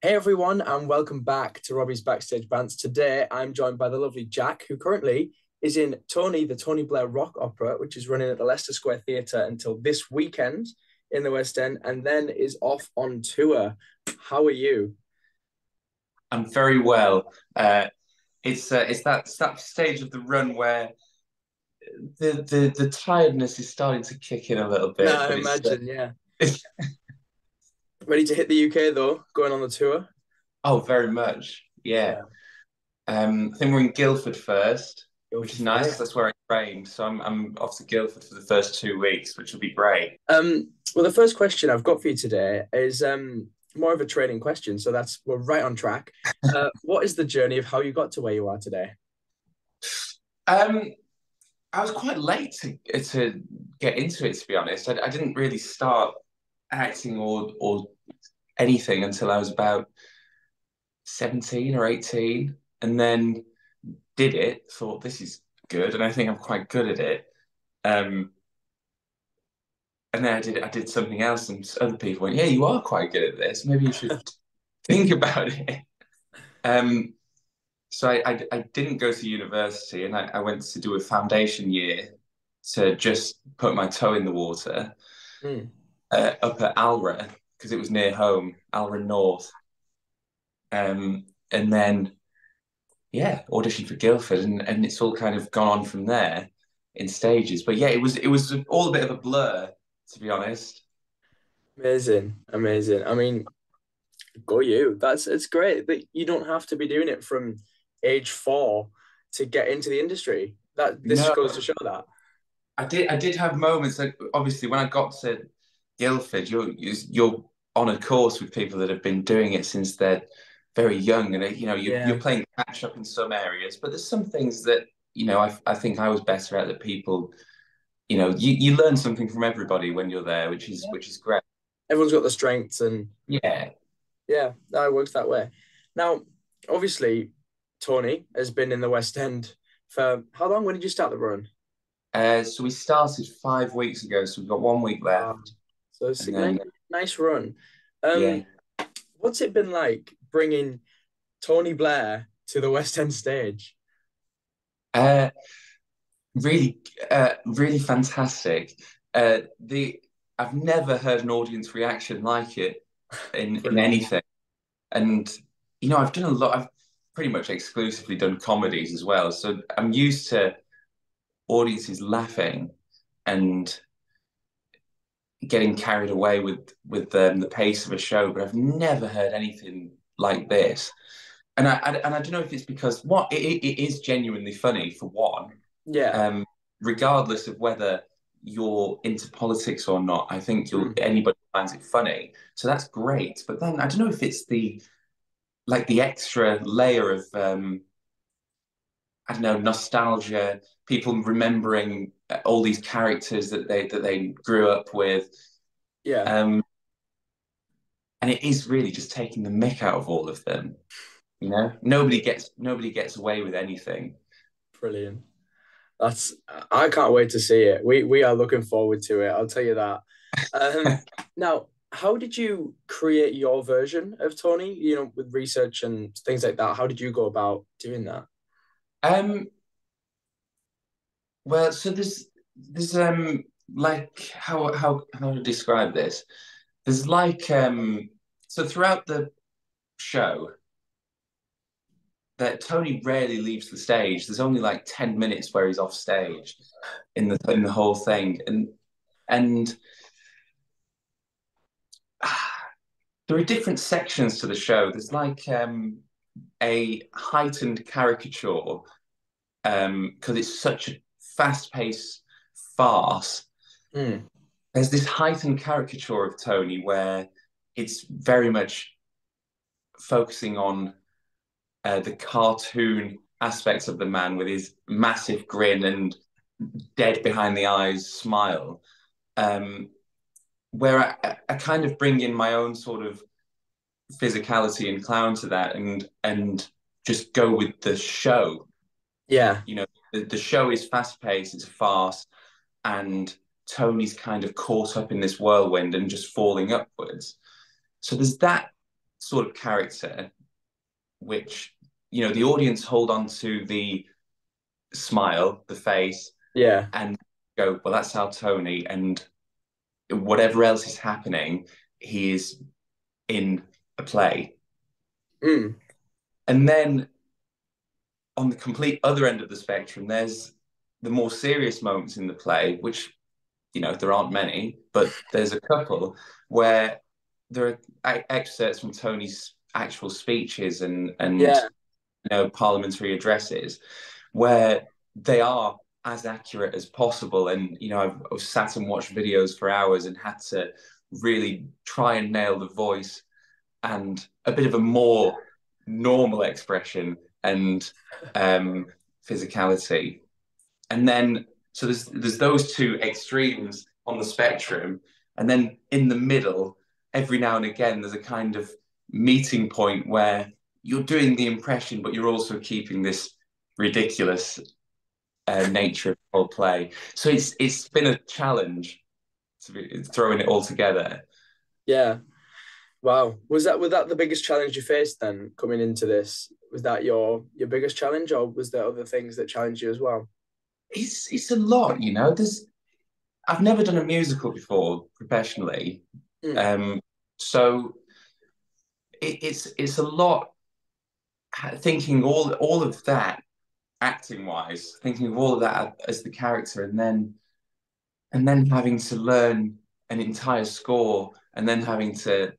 Hey everyone, and welcome back to Robbie's Backstage Bants. Today, I'm joined by the lovely Jack, who currently is in Tony, the Tony Blair Rock Opera, which is running at the Leicester Square Theatre until this weekend in the West End, and then is off on tour. How are you? I'm very well. It's that stage of the run where the tiredness is starting to kick in a little No, bit, I but imagine, yeah. it's Ready to hit the UK though, going on the tour? oh, very much, yeah. Yeah, I think we're in Guildford first, go which for is nice because first. that's where I trained. So I'm off to Guildford for the first 2 weeks, which will be great. Well, the first question I've got for you today is more of a training question, so we're right on track. What is the journey of how you got to where you are today? Um, I was quite late to get into it, to be honest. I didn't really start acting or anything until I was about 17 or 18, and then did it, thought this is good, and I think I'm quite good at it. Um, and then I did something else, and other people went, "Yeah, you are quite good at this. Maybe you should think about it." Um, so I didn't go to university, and I went to do a foundation year to just put my toe in the water Hmm. up at Alra because it was near home, Alra North. And then auditioned for Guildford, and it's all kind of gone on from there in stages. But yeah, it was all a bit of a blur, to be honest. Amazing, amazing. I mean, go you. It's great that you don't have to be doing it from age 4 to get into the industry. That this No, goes to show that. I did have moments. Like, obviously, when I got to Guildford, you're on a course with people that have been doing it since they're very young, and you're Yeah, playing catch up in some areas. But there's some things that I think I was better at that people. You learn something from everybody when you're there, which is great. everyone's got the strengths, and Yeah. yeah, that works that way. Now, obviously, Tony has been in the West End for how long? When did you start the run? So we started 5 weeks ago, so we've got 1 week Um, left, so it's and a nice, then nice run. yeah, Um, what's it been like bringing Tony Blair to the West End stage? uh, really, really fantastic. The I've never heard an audience reaction like it in Brilliant. anything, and I've done a lot. I've pretty much exclusively done comedies as well, so I'm used to audiences laughing and getting carried away with the pace of a show, but I've never heard anything like this. And I don't know if it's because it is genuinely funny for one, Yeah. um, regardless of whether you're into politics or not. I think Hmm. anybody finds it funny, so that's great. But then I don't know if it's the extra layer of I don't know, nostalgia, people remembering all these characters that they grew up with. Yeah. Um, and it is really just taking the mick out of all of them. Nobody gets away with anything. Brilliant. That's I can't wait to see it. We are looking forward to it. I'll tell you that. Now, how did you create your version of Tony? With research and things like that. How did you go about doing that? um, well, so there's like how to describe this? There's like so throughout the show that Tony rarely leaves the stage. There's only like 10 minutes where he's off stage in the whole thing. And there are different sections to the show. There's like a heightened caricature because it's such a fast-paced farce. Hmm. There's this heightened caricature of Tony where it's very much focusing on the cartoon aspects of the man with his massive grin and dead behind the eyes smile. Um, where I kind of bring in my own sort of physicality and clown to that, and just go with the show. Yeah. The show is fast paced, it's a farce, and Tony's kind of caught up in this whirlwind and just falling upwards. So there's that sort of character, which, the audience hold on to the smile, the face, Yeah. and go, well, that's our Tony. And whatever else is happening, he is in a play. Mm. And then on the complete other end of the spectrum, there's the more serious moments in the play, which, there aren't many, but there's a couple where there are excerpts from Tony's actual speeches and Yeah. parliamentary addresses where they are as accurate as possible. And, I've sat and watched videos for hours and had to really try and nail the voice and a bit of a more normal expression and physicality. And then, so there's those two extremes on the spectrum. And then in the middle, every now and again, there's a kind of meeting point where you're doing the impression, but you're also keeping this ridiculous nature of the whole play. So it's been a challenge to be throwing it all together. Yeah. Wow. Was that the biggest challenge you faced then coming into this? Was that your biggest challenge, or was there other things that challenged you as well? It's a lot, There's I've never done a musical before professionally, Mm. um, so it's a lot thinking all of that acting wise, thinking of all of that as the character, and then having to learn an entire score, and then having to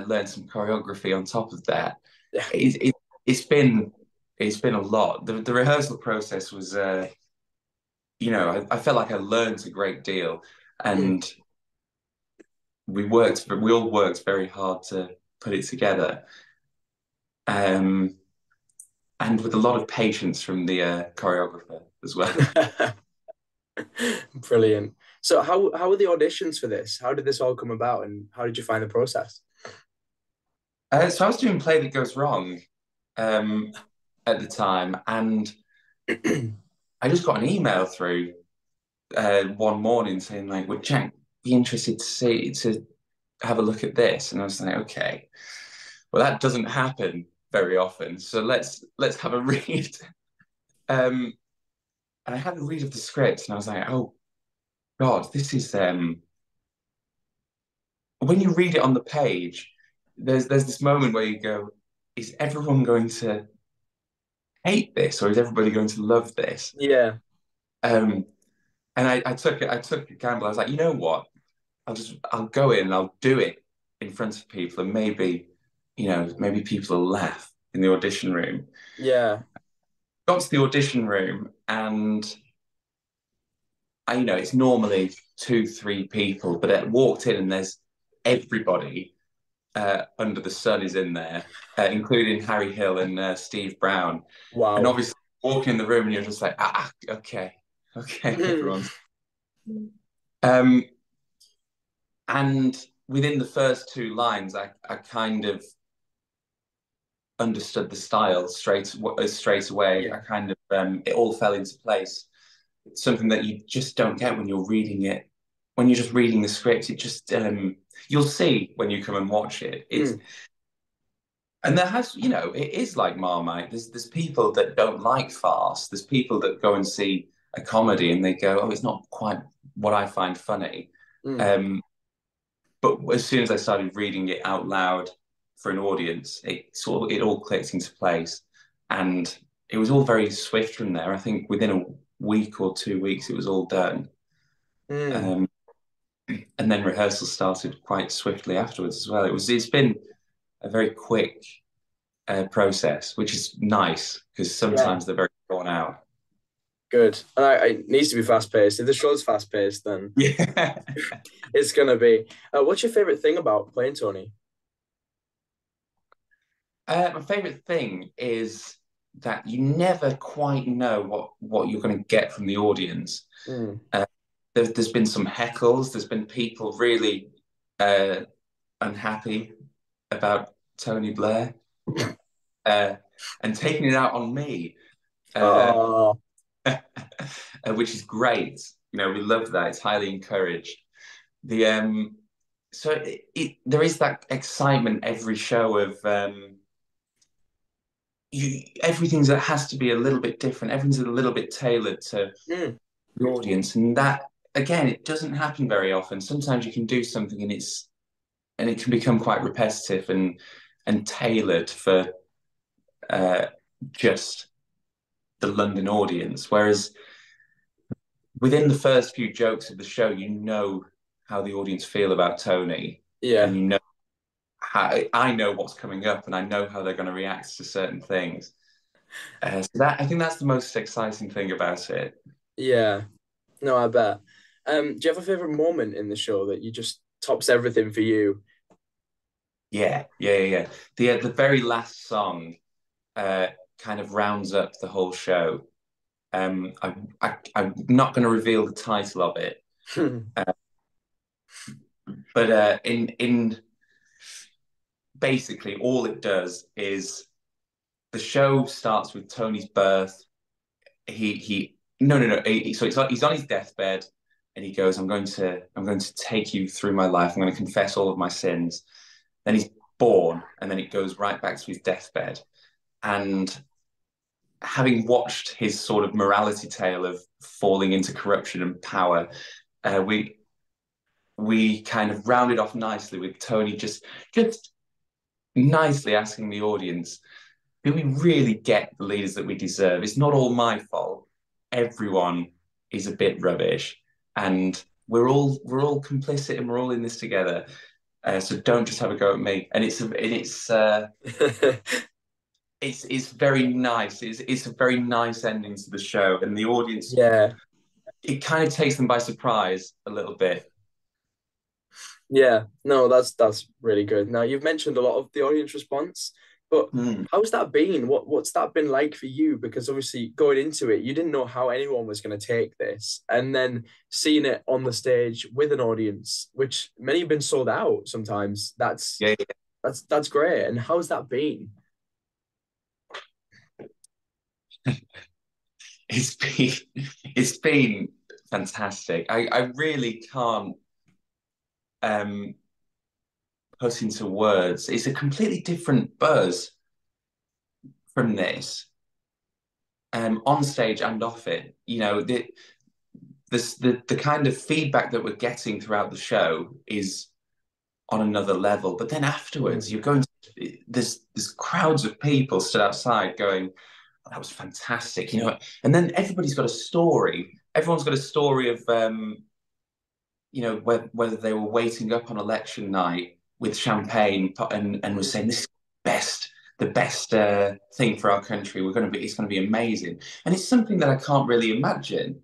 learn some choreography on top of that. Yeah. It's been it's been a lot. The rehearsal process was, I felt like I learned a great deal, Mm. and we all worked very hard to put it together, um, and with a lot of patience from the choreographer as well. Brilliant. So how were the auditions for this? How did this all come about, and how did you find the process? So I was doing Play That Goes Wrong um, at the time, and I just got an email through one morning saying like, "Would Jack be interested to have a look at this?" And I was like, "Okay, well that doesn't happen very often, so let's have a read." Um, and I had a read of the script, and I was like, "Oh God, this is." When you read it on the page, there's this moment where you go, "Is everyone going to hate this, or is everybody going to love this?" Yeah. Um, and I took a gamble. I was like, you know what? I'll go in and I'll do it in front of people, and maybe people will laugh in the audition room. Yeah. Got to the audition room, and it's normally two, three people, but I walked in and there's everybody under the sun is in there, including Harry Hill and Steve Brown. And Wow. obviously, walking in the room and you're just like, okay, okay, everyone's. Um, and within the first two lines, I kind of understood the style straight away. I Yeah. kind of it all fell into place. It's something that you just don't get when you're reading it. When you're just reading the script, it just you'll see when you come and watch it. It's Mm. And it is like Marmite. There's people that don't like farce. There's people that go and see a comedy and they go, oh, it's not quite what I find funny. Mm. Um, but as soon as I started reading it out loud for an audience, it all clicked into place, and it was all very swift from there. I think within a week or 2 weeks, it was all done. Mm. Um, and then rehearsal started quite swiftly afterwards as well. It's been a very quick process, which is nice because Yeah. sometimes they're very drawn out. Good. And it needs to be fast paced. If the show's fast paced, then Yeah. it's gonna be. What's your favorite thing about playing Tony? My favorite thing is that you never quite know what you're going to get from the audience. Mm. Uh, there's been some heckles. There's been people really uh, unhappy about Tony Blair uh, and taking it out on me, uh, Oh, which is great. We love that. It's highly encouraged. The so there is that excitement every show of everything's that has to be a little bit different. Everything's a little bit tailored to Mm, the audience, and that again, it doesn't happen very often. Sometimes you can do something and it can become quite repetitive and tailored for uh, just the London audience. Whereas within the first few jokes of the show, you know how the audience feel about Tony, and yeah, you know how I know what's coming up, and I know how they're going to react to certain things. So that I think that's the most exciting thing about it. yeah. No, I bet. Do you have a favorite moment in the show that you just tops everything for you? Yeah. The very last song uh, kind of rounds up the whole show. I'm not going to reveal the title of it, uh, but in basically all it does is the show starts with Tony's birth. He no no no. So he's on his deathbed, and he goes, I'm going to take you through my life. I'm going to confess all of my sins." Then he's born, and then it goes right back to his deathbed. And having watched his sort of morality tale of falling into corruption and power, we kind of rounded off nicely with Tony just nicely asking the audience, do we really get the leaders that we deserve? It's not all my fault. Everyone is a bit rubbish, and we're all complicit, and we're all in this together. So don't just have a go at me. And it's very nice. It's a very nice ending to the show, and the audience, Yeah, it kind of takes them by surprise a little bit. yeah. No, that's really good. Now you've mentioned a lot of the audience response, but Mm. how's that been? What's that been like for you? Because obviously going into it, you didn't know how anyone was going to take this, and then seeing it on the stage with an audience, which many have been sold out sometimes. Yeah, That's great. And how's that been? it's been it's been fantastic. I really can't um put into words. It's a completely different buzz from this, on stage and off it. You know, the kind of feedback that we're getting throughout the show is on another level. But then afterwards, Mm, you're going to, there's crowds of people stood outside going, oh, that was fantastic, you know. And then everybody's got a story. Everyone's got a story of you know, whether they were waiting up on election night with champagne and was mm. saying this is the best thing for our country. It's going to be amazing, and it's something that I can't really imagine.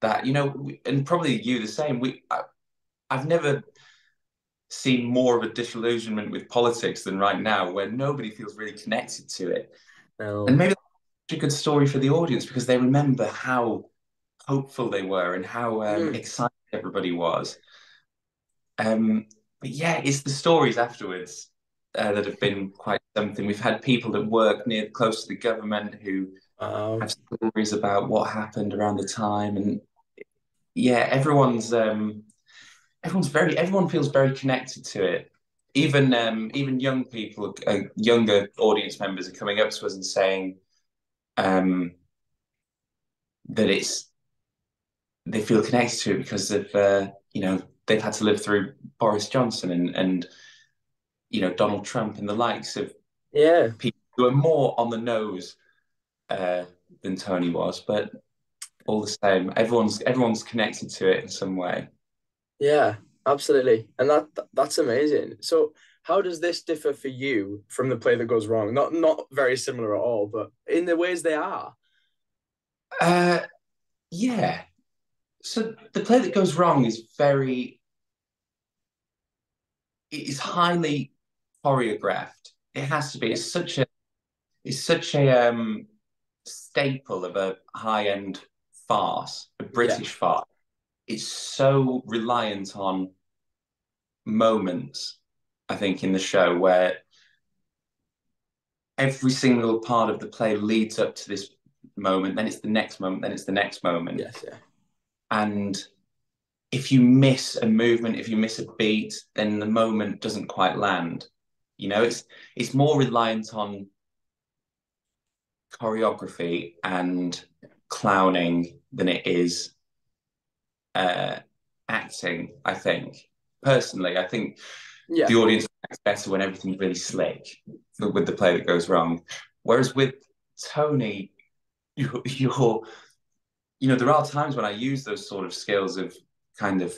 That you know, and probably you the same. I've never seen more of a disillusionment with politics than right now, where nobody feels really connected to it, and No. maybe that's a good story for the audience because they remember how hopeful they were and how Mm, excited everybody was. But yeah, it's the stories afterwards that have been quite something. We've had people that work near close to the government who wow. have stories about what happened around the time, and yeah, everyone feels very connected to it. Even young people, younger audience members are coming up to us and saying um, that they feel connected to it because of you know they've had to live through Boris Johnson and you know Donald Trump and the likes of Yeah. people who are more on the nose uh, than Tony was, but all the same, everyone's connected to it in some way. Yeah, absolutely. And that's amazing. So how does this differ for you from the play that goes wrong? Not very similar at all, but in the ways they are. Uh, yeah. So the play that goes wrong it is highly choreographed. It has to be. Yeah. It's such a staple of a high end farce, a Yeah. British farce. It's so reliant on moments, I think, in the show where every single part of the play leads up to this moment, then it's the next moment, then it's the next moment. Yes, yeah. And if you miss a movement, if you miss a beat, then the moment doesn't quite land. You know, it's more reliant on choreography and clowning than it is uh, acting. I think personally, I think Yeah, the audience acts better when everything's really slick with the play that goes wrong. Whereas with Tony, you're there are times when I use those sort of skills of kind of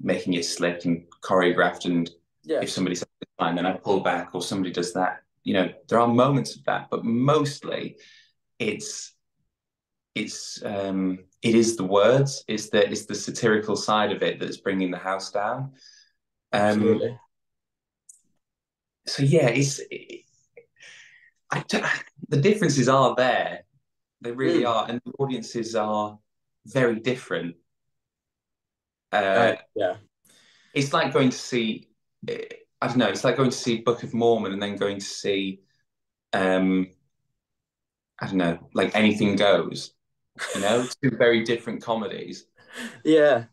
making it slick and choreographed. And yeah, if somebody says it's fine, then I pull back, or somebody does that. There are moments of that, but mostly it's it is the words, it's the satirical side of it that's bringing the house down. Um, absolutely. so yeah, the differences are there. They really Mm. are, and the audiences are very different. Uh, Yeah, it's like going to see, I don't know, it's like going to see Book of Mormon and then going to see, um, I don't know, like Anything Goes. Two very different comedies. yeah,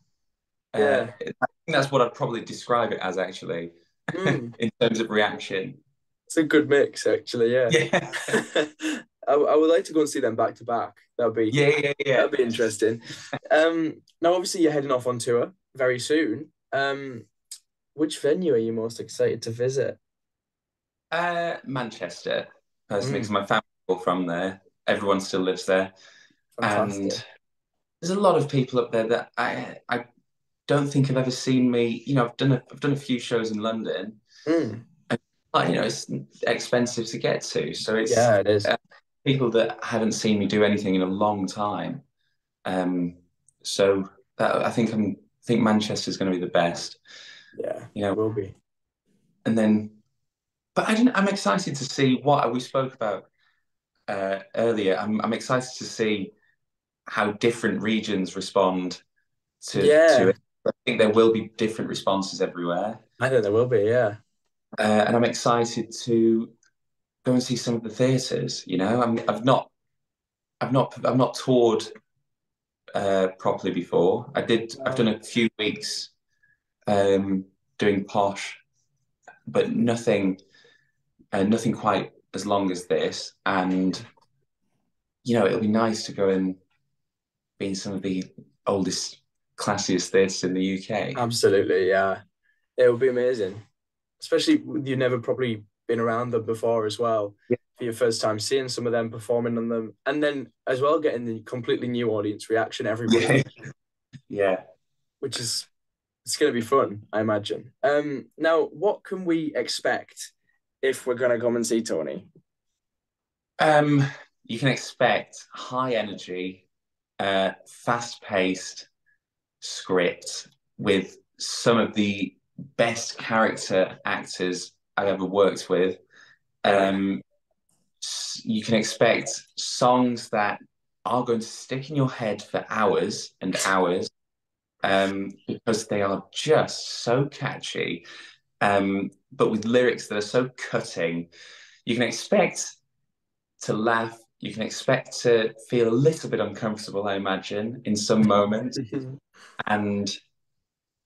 I yeah. think that's what I'd probably describe it as, actually, Mm. in terms of reaction. It's a good mix, actually. Yeah. Yeah, I would like to go and see them back to back. yeah, yeah, yeah. That'd be interesting. Now obviously you're heading off on tour very soon. Which venue are you most excited to visit? Manchester, personally, because Mm, my family are all from there. Everyone still lives there, and fantastic. there's a lot of people up there that I don't think have ever seen me. I've done a few shows in London. Mm, It's expensive to get to, so it's yeah, it is. people that haven't seen me do anything in a long time. Um, so I think Manchester's going to be the best. Yeah, You it know, will be. and then, but I'm excited to see what we spoke about earlier. I'm excited to see how different regions respond to Yeah, it. I think there will be different responses everywhere, I think there will be. Yeah. and I'm excited to go and see some of the theatres. I've not toured properly before. I've done Um, a few weeks um, doing posh, but nothing quite as long as this. And it'll be nice to go and be in some of the oldest, classiest theatres in the UK. absolutely. Yeah, it will be amazing, especially with you never probably been around them before as well. For your first time seeing some of them performing on them, and then as well getting the completely new audience reaction every Yeah, week, yeah. which is it's going to be fun, I imagine. Now, what can we expect if we're going to come and see Tony? Um, you can expect high energy, fast-paced script with some of the best character actors I've ever worked with. Um, you can expect songs that are going to stick in your head for hours and hours, because they are just so catchy, but with lyrics that are so cutting. You can expect to laugh. You can expect to feel a little bit uncomfortable, I imagine, in some moments. And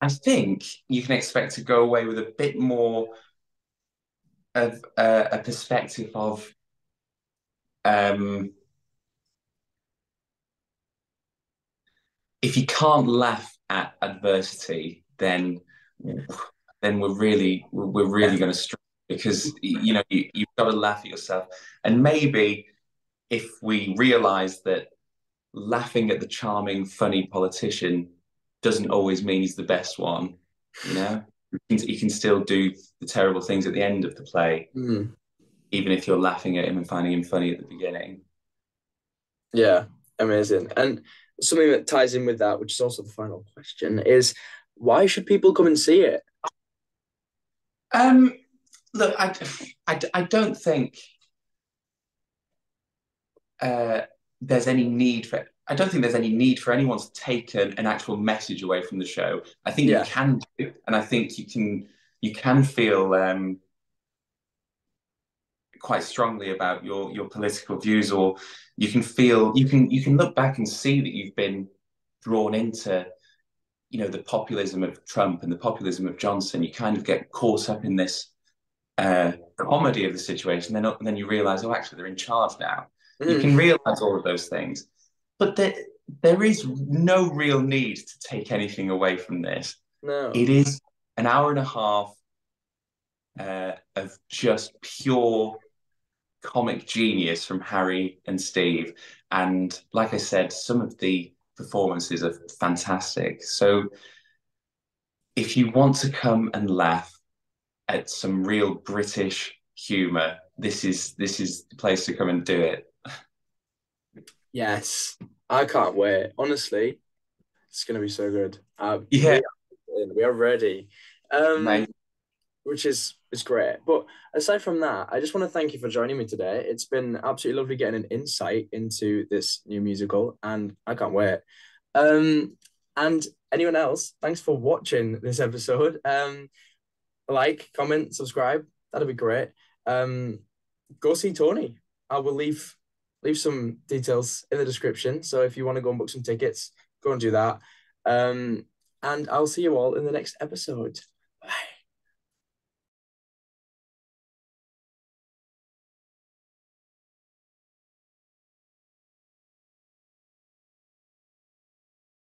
I think you can expect to go away with a bit more of a perspective of um, if you can't laugh at adversity, then we're really Yeah. going to struggle, because you've got to laugh at yourself. And maybe if we realize that laughing at the charming, funny politician doesn't always mean he's the best one, you know, he can still do the terrible things at the end of the play, Mm, even if you're laughing at him and finding him funny at the beginning. yeah, amazing. And something that ties in with that, which is also the final question, is why should people come and see it? Um, Look, I don't think uh, there's any need for. I don't think there's any need for anyone to take an actual message away from the show. I think you Yeah. can do, and I think you can feel quite strongly about your political views, or you can look back and see that you've been drawn into the populism of Trump and the populism of Johnson, you kind of get caught up in this comedy of the situation. Then you realize, oh, actually, they're in charge now. You can Mm. realize all of those things, but there is no real need to take anything away from this. No. It is an hour and a half of just pure comic genius from Harry and Steve. And like I said, some of the performances are fantastic. So if you want to come and laugh at some real British humor, this is the place to come and do it. Yes. I can't wait. Honestly, it's gonna be so good. Yeah, We are ready. Um, mate. which is great. But aside from that, I just want to thank you for joining me today. It's been absolutely lovely getting an insight into this new musical, and I can't wait. And anyone else, thanks for watching this episode. Like, comment, subscribe. That'd be great. Um, go see Tony. I will leave some details in the description. So if you want to go and book some tickets, go and do that. And I'll see you all in the next episode. Bye.